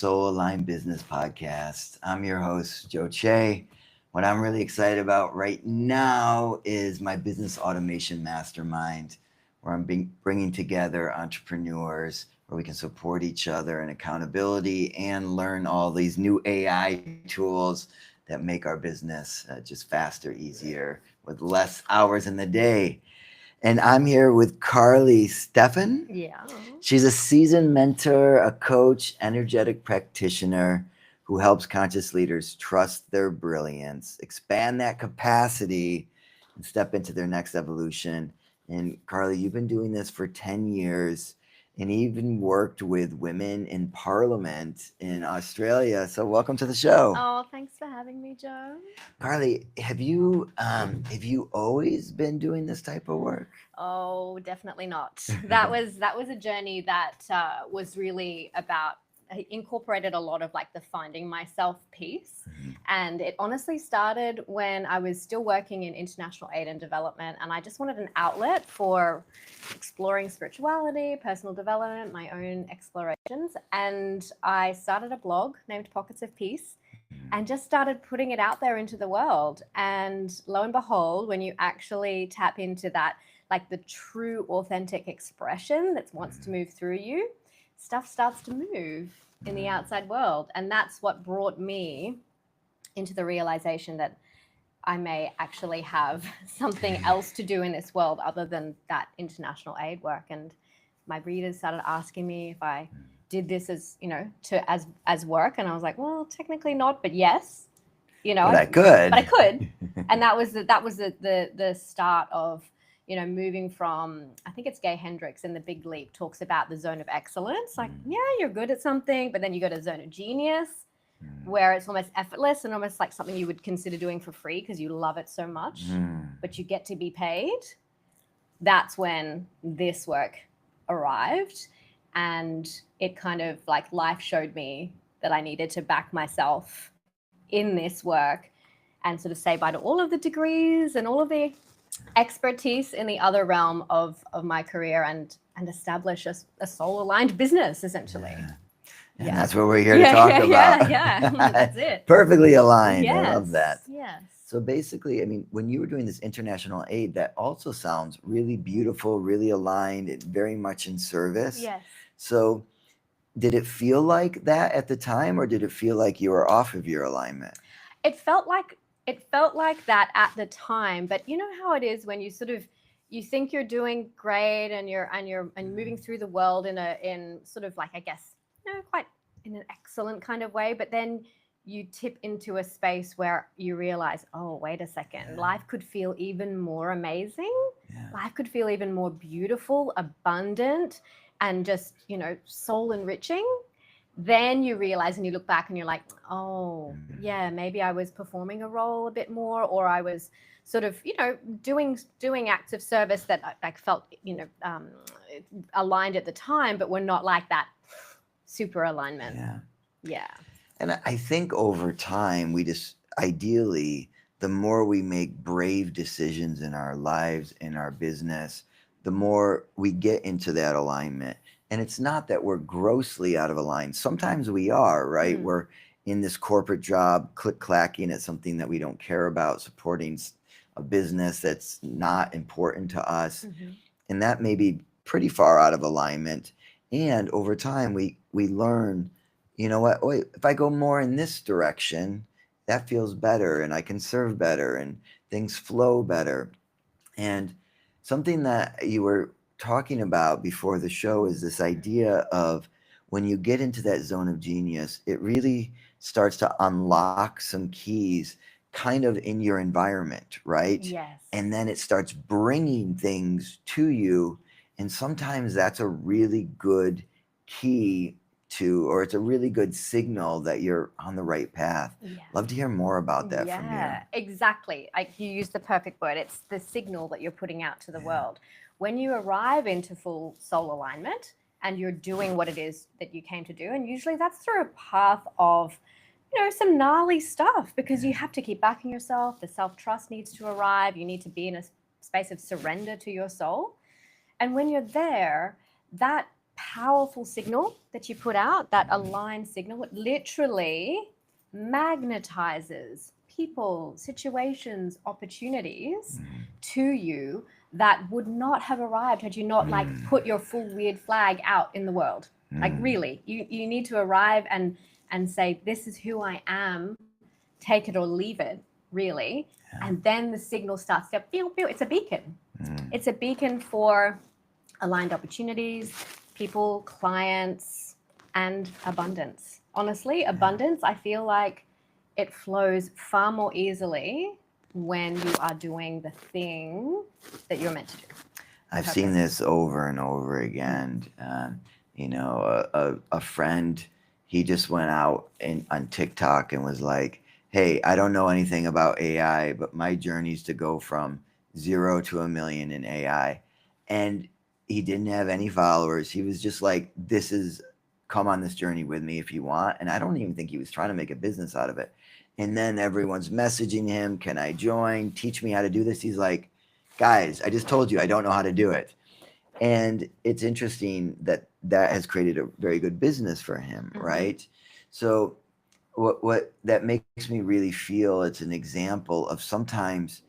Soul Aligned Business Podcast. I'm your host, Joe Che. What I'm really excited about right now is my business automation mastermind, where I'm bringing together entrepreneurs where we can support each other in accountability and learn all these new AI tools that make our business just faster, easier, with less hours in the day. And I'm here with Carly Steffen. Yeah. She's a seasoned mentor, a coach, energetic practitioner who helps conscious leaders trust their brilliance, expand that capacity, and step into their next evolution. And Carly, you've been doing this for 10 years and even worked with women in parliament in Australia. So welcome to the show. Oh, thanks for having me, Joe. Carly, have you always been doing this type of work? Oh, definitely not. That was a journey that was really about. I incorporated a lot of like the finding myself piece. And it honestly started when I was still working in international aid and development. And I just wanted an outlet for exploring spirituality, personal development, my own explorations. And I started a blog named Pockets of Peace and just started putting it out there into the world. And lo and behold, when you actually tap into that, like the true authentic expression that wants to move through you, stuff starts to move in the outside world. And that's what brought me into the realization that I may actually have something else to do in this world other than that international aid work. And my readers started asking me if I did this as, as work. And I was like, well, technically not, but yes, But I could. But I could. And that was the start of, moving from, I think it's Gay Hendricks in The Big Leap talks about the zone of excellence. Like, yeah, you're good at something, but then you go to zone of genius where it's almost effortless and almost like something you would consider doing for free because you love it so much, but you get to be paid. That's when this work arrived. And it kind of like life showed me that I needed to back myself in this work and sort of say bye to all of the degrees and all of the expertise in the other realm of my career and establish a soul aligned business essentially. And that's what we're here to talk about. Yeah. That's it. Perfectly aligned. Yes. I love that. Yes. So basically, I mean, when you were doing this international aid, that also sounds really beautiful, really aligned, and very much in service. Yes. So did it feel like that at the time, or did it feel like you were off of your alignment? It felt like that at the time, but you know how it is when you sort of you think you're doing great and you're moving through the world in sort of like, I guess, quite in an excellent kind of way, but then you tip into a space where you realize, oh, wait a second, life could feel even more amazing. Life could feel even more beautiful, abundant, and just, soul enriching. Then you realize and you look back and you're like, oh, yeah, maybe I was performing a role a bit more, or I was sort of, doing acts of service that I felt, aligned at the time, but were not like that super alignment. Yeah. And I think over time, we just ideally, the more we make brave decisions in our lives, in our business, the more we get into that alignment. And it's not that we're grossly out of alignment. Sometimes we are, right? We're in this corporate job, click-clacking at something that we don't care about, supporting a business that's not important to us. And that may be pretty far out of alignment. And over time, we learn, you know what, wait, if I go more in this direction, that feels better and I can serve better and things flow better. And something that you were talking about before the show is this idea of when you get into that zone of genius, it really starts to unlock some keys kind of in your environment, right? Yes. And then it starts bringing things to you. And sometimes that's a really good key to, or it's a really good signal that you're on the right path. Love to hear more about that from you. Yeah, exactly. You used the perfect word. It's the signal that you're putting out to the world. When you arrive into full soul alignment and you're doing what it is that you came to do, and usually that's through a path of, some gnarly stuff because you have to keep backing yourself. The self-trust needs to arrive. You need to be in a space of surrender to your soul. And when you're there, that powerful signal that you put out, that aligned signal, it literally magnetizes people, situations, opportunities to you that would not have arrived had you not like put your full weird flag out in the world. Like really, you need to arrive and say, this is who I am, take it or leave it, really. And then the signal starts to pew, pew. It's a beacon. It's a beacon for aligned opportunities, people, clients, and abundance. Honestly, abundance, I feel like it flows far more easily when you are doing the thing that you're meant to do. I've seen this over and over again. You know, a friend, he just went out on TikTok and was like, hey, I don't know anything about AI, but my journey is to go from 0 to 1 million in AI. And he didn't have any followers. He was just like, come on this journey with me if you want. And I don't even think he was trying to make a business out of it. And then everyone's messaging him, can I join? Teach me how to do this. He's like, guys, I just told you I don't know how to do it. And it's interesting that has created a very good business for him, right? So what that makes me really feel, it's an example of sometimes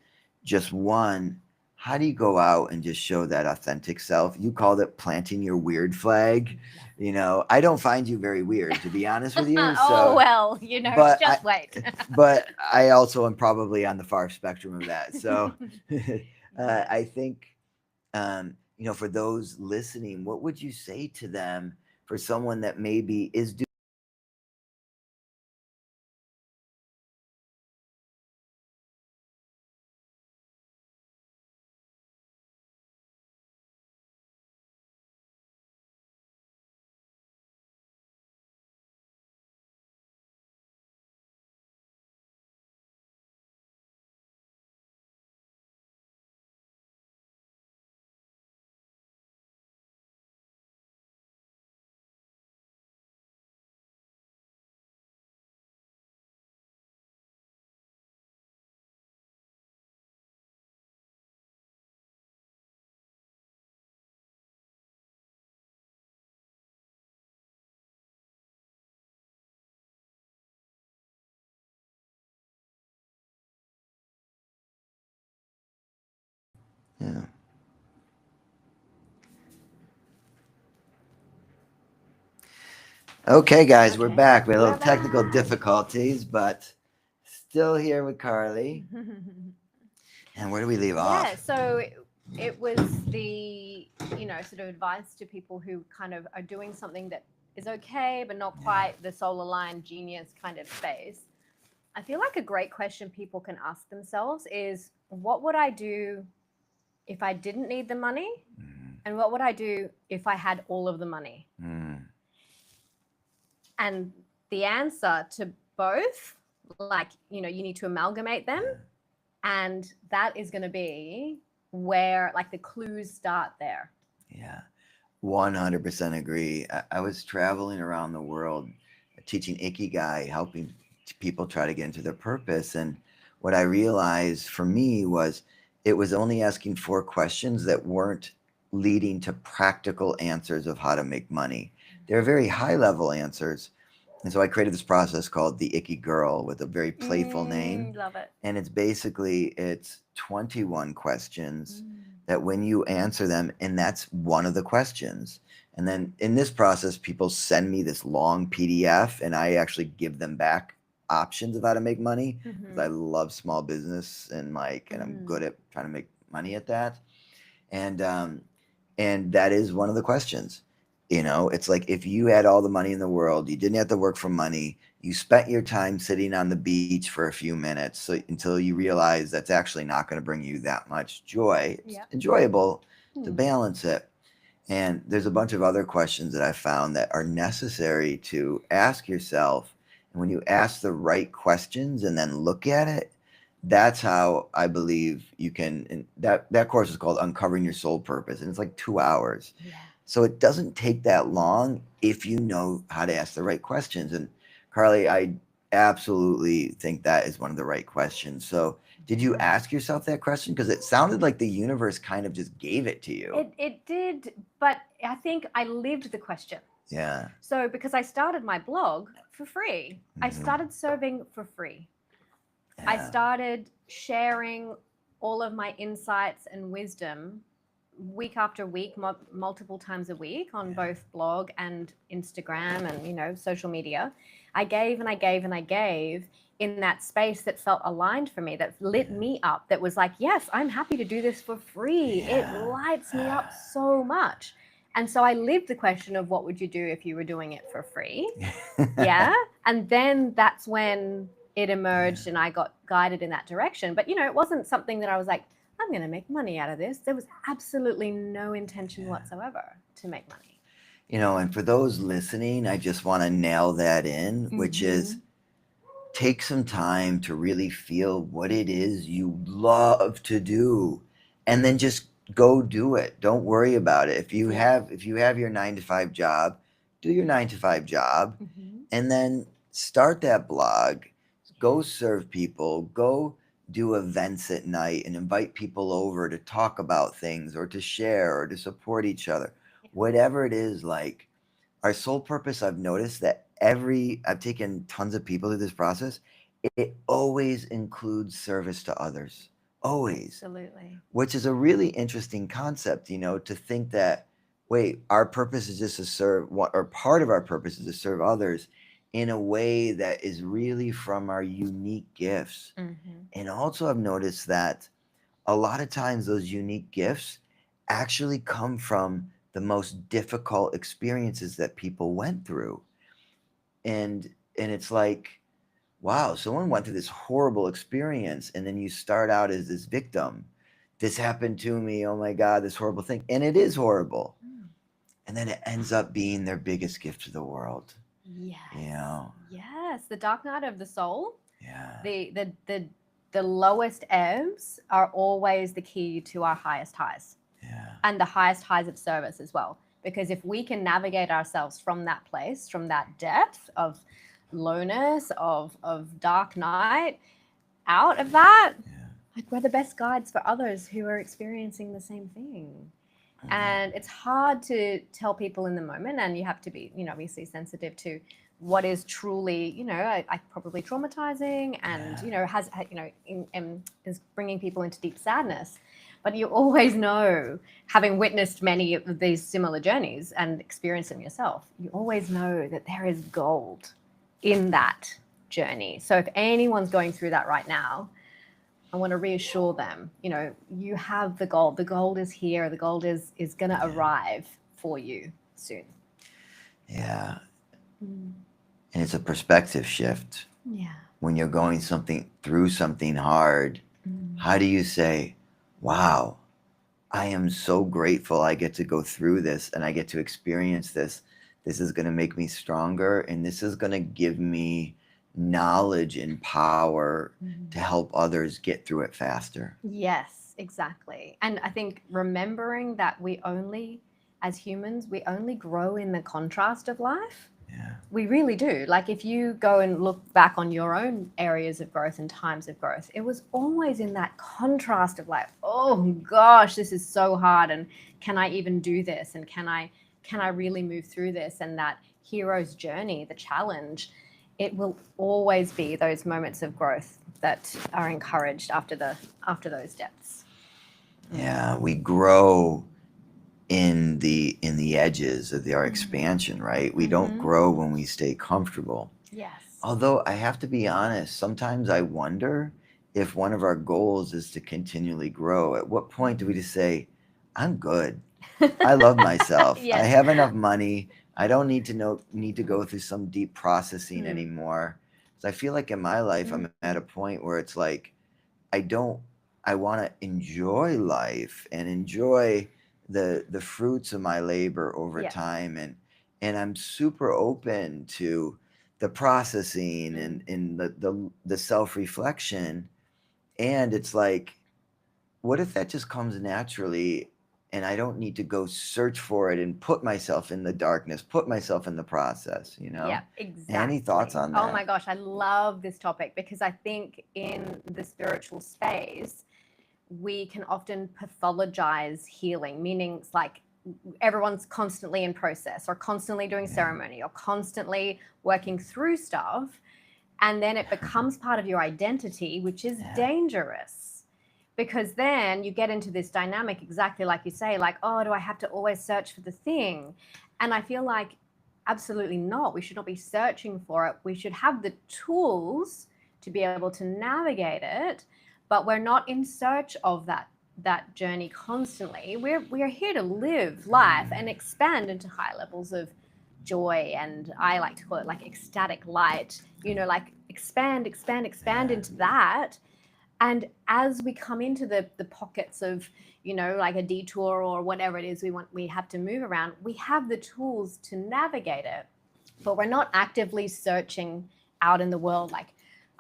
just one, how do you go out and just show that authentic self? You called it planting your weird flag. You know, I don't find you very weird, to be honest with you. Oh, well, you know, just wait. But I also am probably on the far spectrum of that. So I think, you know, for those listening, what would you say to them for someone that maybe is doing Yeah. Okay, guys, we're back. We had a little technical difficulties, but still here with Carly. And where do we leave off? Yeah, so it was the, you know, sort of advice to people who kind of are doing something that is okay, but not quite the soul aligned genius kind of space. I feel like a great question people can ask themselves is, what would I do if I didn't need the money? And what would I do if I had all of the money? And the answer to both, like, you know, you need to amalgamate them. And that is going to be where, like, the clues start there. Yeah, 100% agree. I was traveling around the world teaching Ikigai, helping people try to get into their purpose. And what I realized for me was it was only asking 4 questions that weren't leading to practical answers of how to make money. They're very high level answers. And so I created this process called the Icky Girl with a very playful name. Love it. And it's 21 questions that when you answer them, and that's one of the questions. And then in this process, people send me this long PDF and I actually give them back options of how to make money because I love small business and I'm good at trying to make money at that. And that is one of the questions. You know, it's like if you had all the money in the world, you didn't have to work for money, you spent your time sitting on the beach for a few minutes until you realize that's actually not going to bring you that much joy. It's enjoyable to balance it. And there's a bunch of other questions that I found that are necessary to ask yourself. And when you ask the right questions and then look at it, that's how I believe you can. And that course is called Uncovering Your Soul Purpose. And it's like 2 hours. Yeah. So it doesn't take that long if you know how to ask the right questions. And Carly, I absolutely think that is one of the right questions. So did you ask yourself that question? Because it sounded like the universe kind of just gave it to you. It did, but I think I lived the question. Yeah. So because I started my blog for free, I Mhm. started serving for free. I Yeah. started sharing all of my insights and wisdom week after week, multiple times a week on Yeah. both blog and Instagram and, social media. I gave and I gave and I gave in that space that felt aligned for me, that lit Yeah. me up, that was like, yes, I'm happy to do this for free. It Yeah. lights me up so much. And so I lived the question of what would you do if you were doing it for free? Yeah. And then that's when it emerged and I got guided in that direction. But, it wasn't something that I was like, I'm going to make money out of this. There was absolutely no intention Yeah. whatsoever to make money. And for those listening, I just want to nail that in, which is take some time to really feel what it is you love to do, and then just go do it. Don't worry about it. If you have your 9 to 5 job, do your 9 to 5 job, and then start that blog. Go serve people. Go do events at night and invite people over to talk about things or to share or to support each other. Whatever it is, like our sole purpose, I've noticed that I've taken tons of people through this process. It always includes service to others. Always. Absolutely. Which is a really interesting concept, to think that, wait, our purpose is just to serve, or part of our purpose is to serve others in a way that is really from our unique gifts. And also, I've noticed that a lot of times those unique gifts actually come from the most difficult experiences that people went through. And it's like, wow, someone went through this horrible experience, and then you start out as this victim. This happened to me, oh my God, this horrible thing. And it is horrible. And then it ends up being their biggest gift to the world. Yes. Yes, the dark night of the soul. Yeah. The lowest ebbs are always the key to our highest highs. Yeah. And the highest highs of service as well. Because if we can navigate ourselves from that place, from that depth of lowness, of dark night, out of that, like we're the best guides for others who are experiencing the same thing. And it's hard to tell people in the moment, and you have to be, obviously sensitive to what is truly, probably traumatizing and, has, is bringing people into deep sadness. But you always know, having witnessed many of these similar journeys and experienced them yourself, you always know that there is gold in that journey. So if anyone's going through that right now, I want to reassure them, you have the gold. The gold is here. The gold is going to arrive for you soon. Yeah. And it's a perspective shift. Yeah. When you're going through something hard, how do you say, wow, I am so grateful I get to go through this and I get to experience this. This is going to make me stronger, and this is going to give me knowledge and power to help others get through it faster. Yes, exactly. And I think remembering that as humans, we only grow in the contrast of life. Yeah. We really do. Like if you go and look back on your own areas of growth and times of growth, it was always in that contrast of like, oh gosh, this is so hard. And can I even do this? And can I really move through this? And that hero's journey, the challenge, it will always be those moments of growth that are encouraged after those depths. Yeah, we grow in the edges of our expansion, right? We don't grow when we stay comfortable. Yes. Although I have to be honest, sometimes I wonder if one of our goals is to continually grow. At what point do we just say, I'm good. I love myself. Yes. I have enough money. I don't need to go through some deep processing anymore. So I feel like in my life, I'm at a point where it's like, I want to enjoy life and enjoy the fruits of my labor over time. And I'm super open to the processing and the self-reflection. And it's like, what if that just comes naturally and I don't need to go search for it and put myself in the darkness, put myself in the process, you know? Yeah, exactly. Any thoughts on Oh that? my gosh, I love this topic because I think in the spiritual space, we can often pathologize healing, meaning it's like everyone's constantly in process or constantly doing ceremony or constantly working through stuff. And then it becomes part of your identity, which is dangerous. Because then you get into this dynamic, exactly like you say, like, oh, do I have to always search for the thing? And I feel like absolutely not. We should not be searching for it. We should have the tools to be able to navigate it, but we're not in search of that journey constantly. We're here to live life and expand into high levels of joy, and I like to call it like ecstatic light, like expand into that. And as we come into the pockets of, like a detour or whatever it is we have to move around, we have the tools to navigate it, but we're not actively searching out in the world like,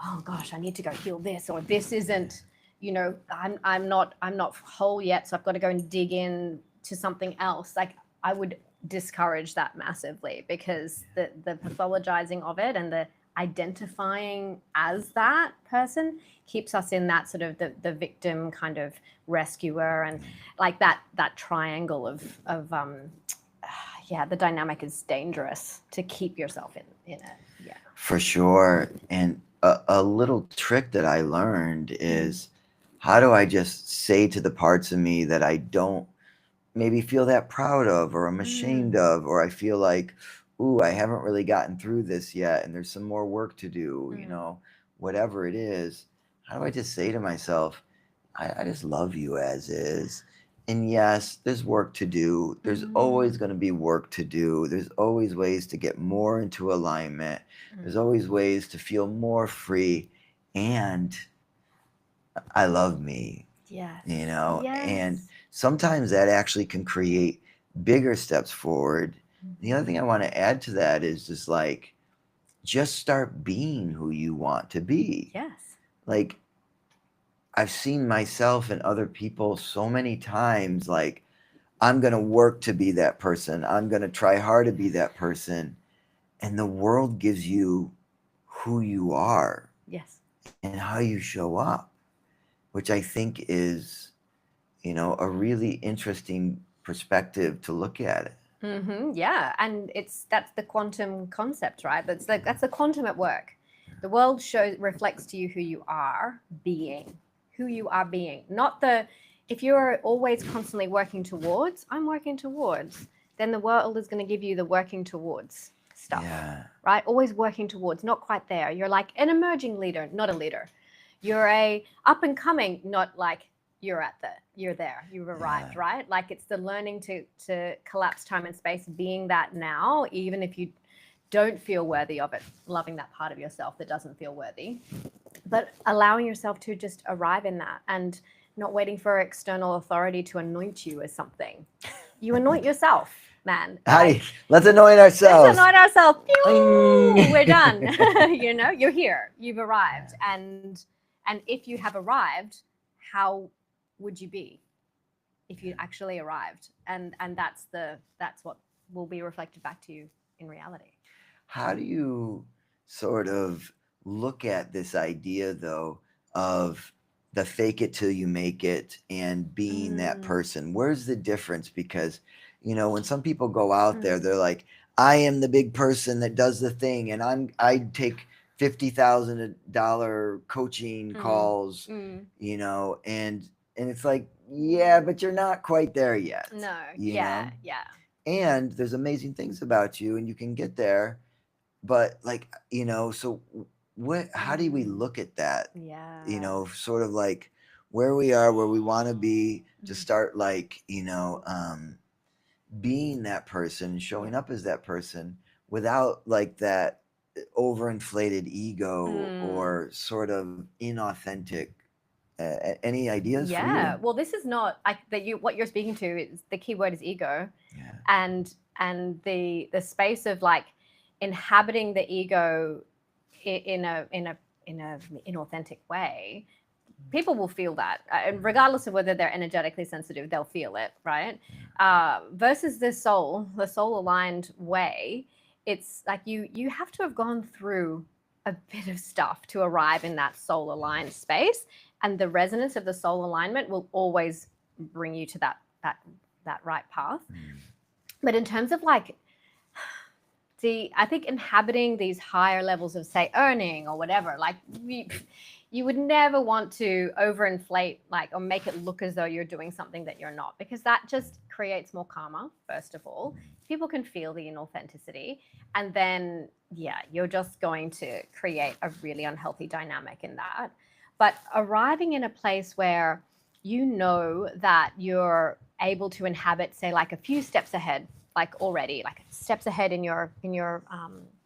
oh gosh, I need to go heal this, or this isn't, I'm not whole yet, so I've got to go and dig in to something else. Like, I would discourage that massively, because the pathologizing of it and the identifying as that person keeps us in that sort of the victim kind of rescuer, and like that triangle of the dynamic is dangerous to keep yourself in it. Yeah, For sure. And a little trick that I learned is, how do I just say to the parts of me that I don't maybe feel that proud of, or I'm ashamed of, or I feel like, ooh, I haven't really gotten through this yet and there's some more work to do, whatever it is. How do I just say to myself, I just love you as is? And yes, there's work to do. There's always going to be work to do. There's always ways to get more into alignment. There's always ways to feel more free. And I love me. Yes. And sometimes that actually can create bigger steps forward. The other thing I want to add to that is just like, just start being who you want to be. Yes. Like, I've seen myself and other people so many times, like, I'm going to work to be that person. I'm going to try hard to be that person. And the world gives you who you are. Yes. And how you show up, which I think is, a really interesting perspective to look at it. Yeah, and that's the quantum concept, right? That's the quantum at work. The world reflects to you who you are being, not if you're always constantly working towards, I'm working towards, then the world is going to give you the working towards stuff, right? Always working towards, not quite there. You're like an emerging leader, not a leader. You're a up and coming, not like you're there, you've arrived, right? Like, it's the learning to collapse time and space, being that now, even if you don't feel worthy of it, loving that part of yourself that doesn't feel worthy, but allowing yourself to just arrive in that, and not waiting for external authority to anoint you as something. You anoint yourself, man. Let's anoint ourselves. Pew! We're done. You're here. You've arrived. And if you have arrived, how would you be if you actually arrived? And that's what will be reflected back to you in reality. How do you sort of look at this idea, though, of the fake it till you make it and being that person? Where's the difference? Because, when some people go out there, they're like, I am the big person that does the thing, and I take $50,000 coaching calls, and it's like, yeah, but you're not quite there yet. No. Yeah. And there's amazing things about you, and you can get there, but so how do we look at that? Yeah. Sort of like where we are, where we want to be, to start like, being that person, showing up as that person without like that overinflated ego or sort of inauthentic. Any ideas for you? Well, this is not what you're speaking to is, the key word is ego. And the space of like inhabiting the ego in a inauthentic way people will feel that, and regardless of whether they're energetically sensitive, they'll feel it, right? Versus the soul aligned way, it's like you have to have gone through a bit of stuff to arrive in that soul aligned space, and the resonance of the soul alignment will always bring you to that right path. But in terms of like I think inhabiting these higher levels of, say, earning or whatever, like you would never want to overinflate, like, or make it look as though you're doing something that you're not, because that just creates more karma. First of all, people can feel the inauthenticity, and then you're just going to create a really unhealthy dynamic in that. But arriving in a place where you know that you're able to inhabit, say, like a few steps ahead, like already, like steps ahead in your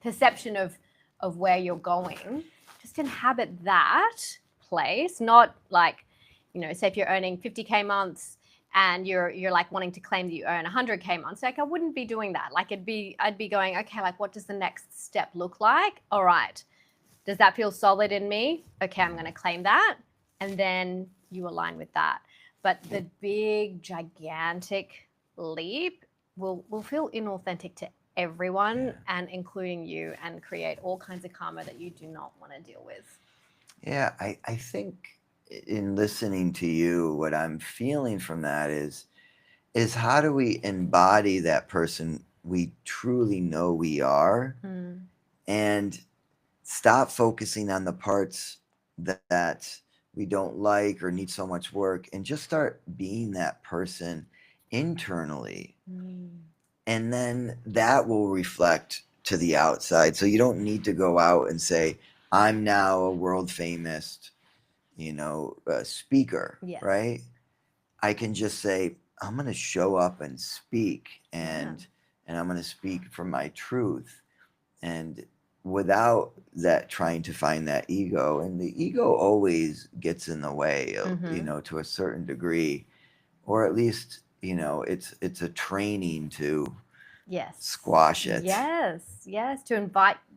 perception of where you're going, just inhabit that place. Not like, say if you're earning 50K months and you're like wanting to claim that you earn 100K months, like I wouldn't be doing that. Like I'd be going, okay, like what does the next step look like? All right, does that feel solid in me? Okay, I'm going to claim that, and then you align with that. But the big gigantic leap will feel inauthentic to everyone, and including you, and create all kinds of karma that you do not want to deal with. Yeah, I think in listening to you, what I'm feeling from that is how do we embody that person we truly know we are, and stop focusing on the parts that we don't like or need so much work, and just start being that person internally. And then that will reflect to the outside. So you don't need to go out and say, I'm now a world famous, speaker, right? I can just say, I'm going to show up and speak, and I'm going to speak from my truth, and without that trying to find that ego. And the ego always gets in the way of, to a certain degree, or at least, it's a training to squash it. Yes, to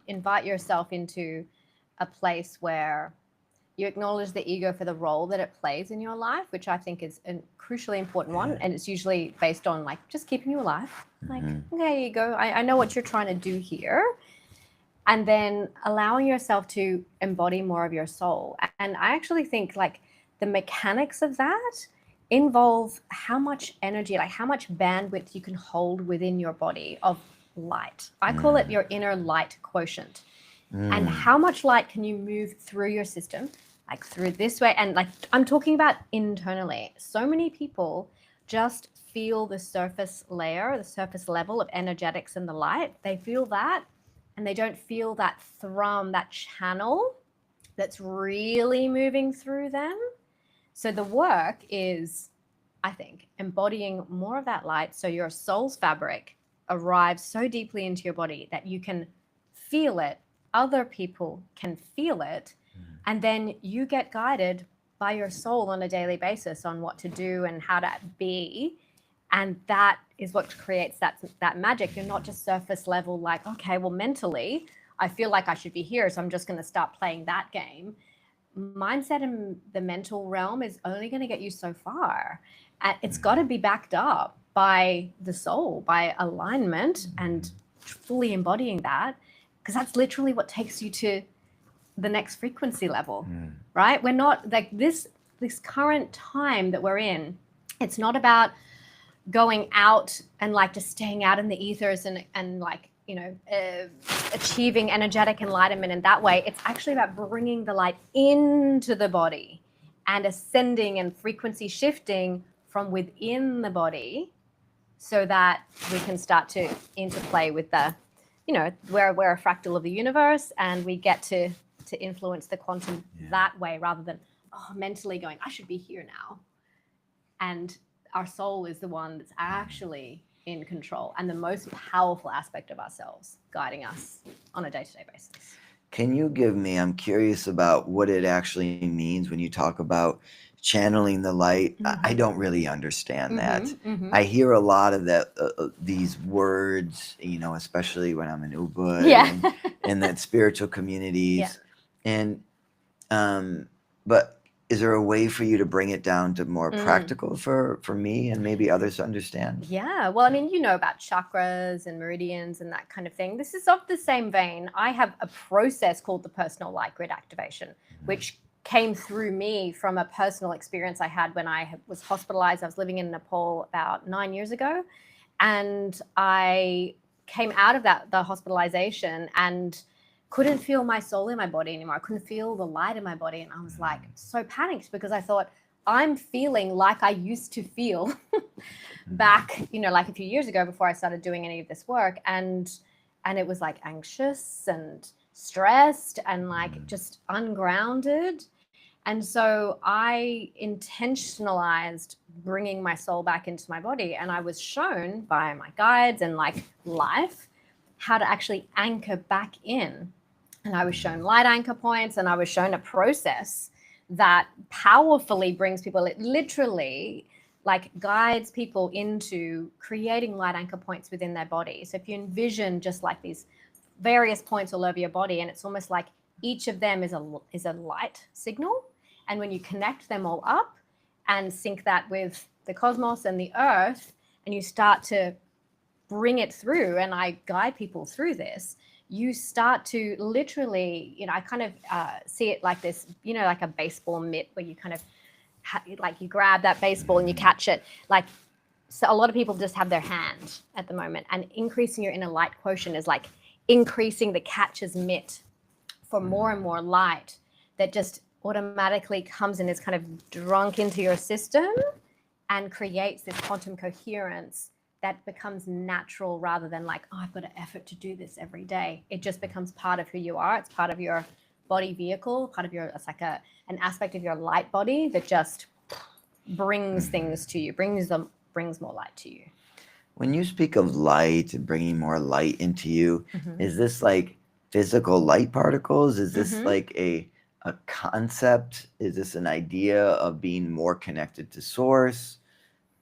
invite yourself into a place where you acknowledge the ego for the role that it plays in your life, which I think is a crucially important one. And it's usually based on like just keeping you alive. Like, okay, ego, I know what you're trying to do here. And then allowing yourself to embody more of your soul. And I actually think like the mechanics of that involve how much energy, like how much bandwidth you can hold within your body of light. I call it your inner light quotient. And how much light can you move through your system, like through this way? And like I'm talking about internally. So many people just feel the surface layer, the surface level of energetics and the light. They feel that, and they don't feel that thrum, that channel that's really moving through them. So the work is, I think, embodying more of that light so your soul's fabric arrives so deeply into your body that you can feel it, other people can feel it, and then you get guided by your soul on a daily basis on what to do and how to be. And that is what creates that magic. You're not just surface level, like, okay, well, mentally, I feel like I should be here, so I'm just going to start playing that game. Mindset in the mental realm is only going to get you so far. And it's got to be backed up by the soul, by alignment, and fully embodying that, because that's literally what takes you to the next frequency level, right? We're not like this current time that we're in. It's not about going out and like just staying out in the ethers and like, achieving energetic enlightenment in that way. It's actually about bringing the light into the body and ascending and frequency shifting from within the body, so that we can start to interplay with the, we're a fractal of the universe, and we get to influence the quantum that way, rather than mentally going, I should be here now. And our soul is the one that's actually in control and the most powerful aspect of ourselves, guiding us on a day-to-day basis. Can you give me, I'm curious about what it actually means when you talk about channeling the light. I don't really understand that. I hear a lot of that, these words, especially when I'm in Ubud and that spiritual communities. And, but is there a way for you to bring it down to more Mm. practical for me and maybe others to understand? Yeah, well, I mean, you know about chakras and meridians and that kind of thing. This is of the same vein. I have a process called the personal light grid activation, which came through me from a personal experience I had when I was hospitalized. I was living in Nepal about 9 years ago, and I came out of the hospitalization and couldn't feel my soul in my body anymore. I couldn't feel the light in my body, and I was like so panicked because I thought, I'm feeling like I used to feel back, like a few years ago before I started doing any of this work. And it was like anxious and stressed and like just ungrounded. And so I intentionalized bringing my soul back into my body. And I was shown by my guides and like life how to actually anchor back in. And I was shown light anchor points, and I was shown a process that powerfully brings people, it literally like guides people into creating light anchor points within their body. So if you envision just like these various points all over your body, and it's almost like each of them is a light signal. And when you connect them all up and sync that with the cosmos and the earth, and you start to bring it through, and I guide people through this, you start to literally, I kind of see it like this, like a baseball mitt where you kind of like you grab that baseball and you catch it. Like, so a lot of people just have their hand at the moment, and increasing your inner light quotient is like increasing the catcher's mitt for more and more light that just automatically comes and is kind of drunk into your system and creates this quantum coherence that becomes natural rather than like, oh, I've got an effort to do this every day. It just becomes part of who you are. It's part of your body vehicle, it's like an aspect of your light body that just brings things to you, brings more light to you. When you speak of light and bringing more light into you, is this like physical light particles? Is this like a concept? Is this an idea of being more connected to source?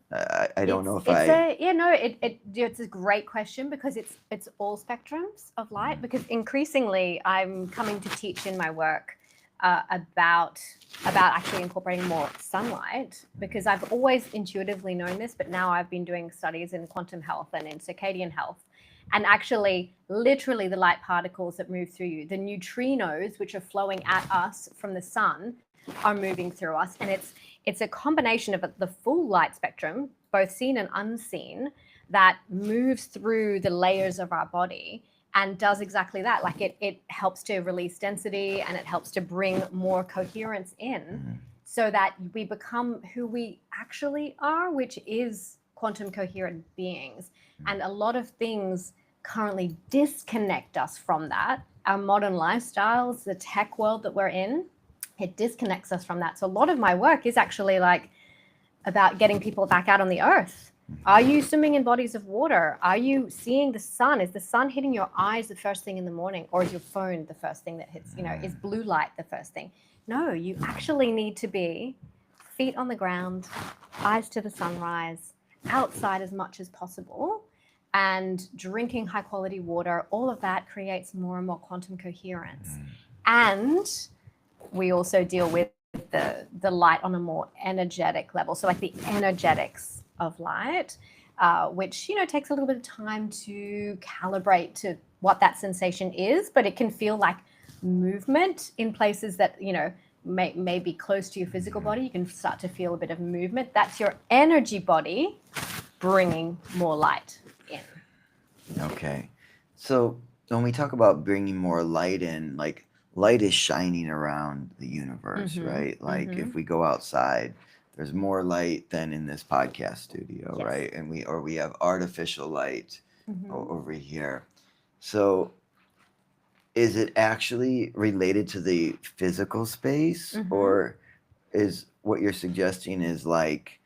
I don't know if it's a great question, because it's all spectrums of light. Because increasingly I'm coming to teach in my work about actually incorporating more sunlight, because I've always intuitively known this, but now I've been doing studies in quantum health and in circadian health, and actually literally the light particles that move through you, the neutrinos which are flowing at us from the sun, are moving through us. And it's a combination of the full light spectrum, both seen and unseen, that moves through the layers of our body and does exactly that. Like it helps to release density, and it helps to bring more coherence in, so that we become who we actually are, which is quantum coherent beings. And a lot of things currently disconnect us from that. Our modern lifestyles, the tech world that we're in, it disconnects us from that. So a lot of my work is actually like about getting people back out on the earth. Are you swimming in bodies of water? Are you seeing the sun? Is the sun hitting your eyes the first thing in the morning? Or is your phone the first thing that hits? Is blue light the first thing? No, you actually need to be feet on the ground, eyes to the sunrise, outside as much as possible, and drinking high quality water. All of that creates more and more quantum coherence. And we also deal with the light on a more energetic level. So like the energetics of light, which, takes a little bit of time to calibrate to what that sensation is, but it can feel like movement in places that, may be close to your physical body. You can start to feel a bit of movement. That's your energy body bringing more light in. Okay. So when we talk about bringing more light in, like light is shining around the universe, right? Like if we go outside, there's more light than in this podcast studio, Yes. right? And we have artificial light over here. So is it actually related to the physical space, or is what you're suggesting is like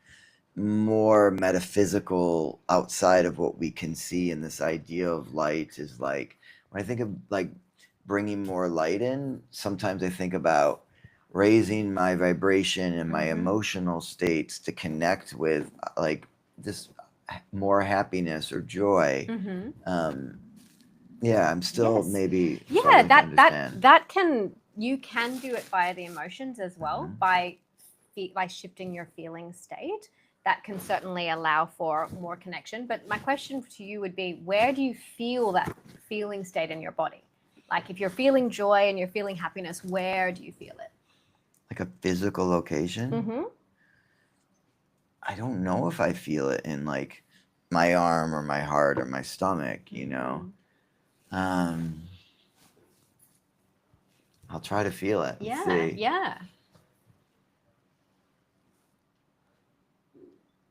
more metaphysical outside of what we can see? And this idea of light is like, when I think of like bringing more light in, sometimes I think about raising my vibration and my emotional states to connect with like this more happiness or joy. I'm still maybe struggling to understand. You can do it via the emotions as well, by by shifting your feeling state, that can certainly allow for more connection. But my question to you would be, where do you feel that feeling state in your body? Like if you're feeling joy and you're feeling happiness, where do you feel it? Like a physical location? Mm-hmm. I don't know if I feel it in like my arm or my heart or my stomach, you know. I'll try to feel it. Yeah, See. yeah.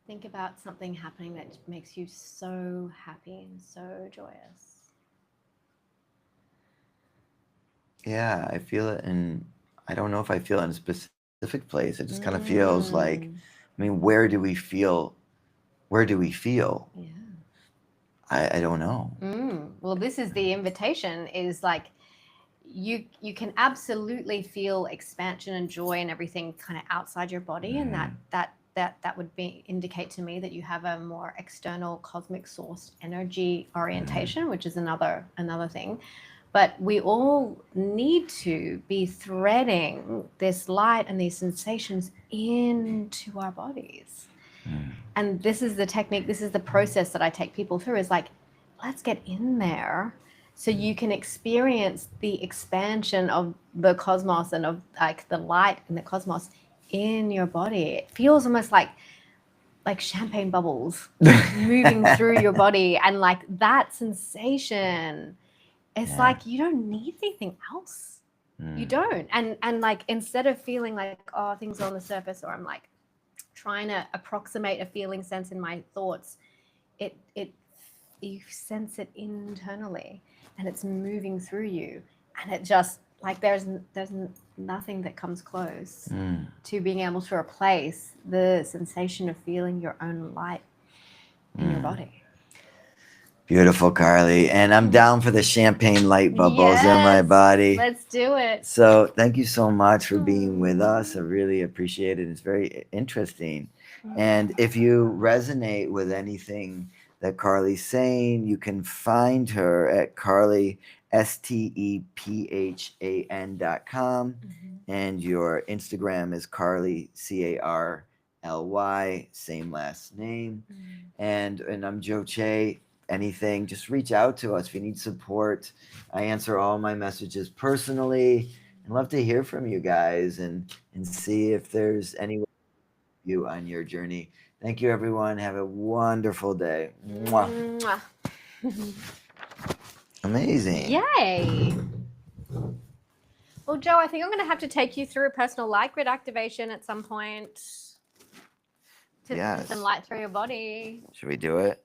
Think about something happening that makes you so happy and so joyous. Yeah, I feel it in, I don't know if I feel it in a specific place. It just kind of feels like, I mean, where do we feel? Where do we feel? Yeah. I don't know. Well, this is the invitation, is like you can absolutely feel expansion and joy and everything kind of outside your body, and that would be indicate to me that you have a more external cosmic source energy orientation, which is another thing. But we all need to be threading this light and these sensations into our bodies. And this is the technique, this is the process that I take people through, is like, let's get in there so you can experience the expansion of the cosmos and of like the light in the cosmos in your body. It feels almost like champagne bubbles moving through your body, and like that sensation, it's like you don't need anything else. You don't. And like, instead of feeling like, oh, things are on the surface, or I'm like trying to approximate a feeling sense in my thoughts, you sense it internally, and it's moving through you, and it just like there's nothing that comes close to being able to replace the sensation of feeling your own light in your body. Beautiful, Carly. And I'm down for the champagne light bubbles in my Yes, body. let's do it. So thank you so much for being with us. I really appreciate it. It's very interesting. And if you resonate with anything that Carly's saying, you can find her at Carly, STEPHAN.com. And your Instagram is Carly, CARLY, same last name. And I'm Joe Che. Anything, just reach out to us if you need support. I answer all my messages personally. I'd love to hear from you guys and see if there's any you on your journey. Thank you, everyone. Have a wonderful day. Mwah. Amazing. Yay. Well, Joe, I think I'm going to have to take you through a personal light grid activation at some point to Yes. put some light through your body. Should we do it?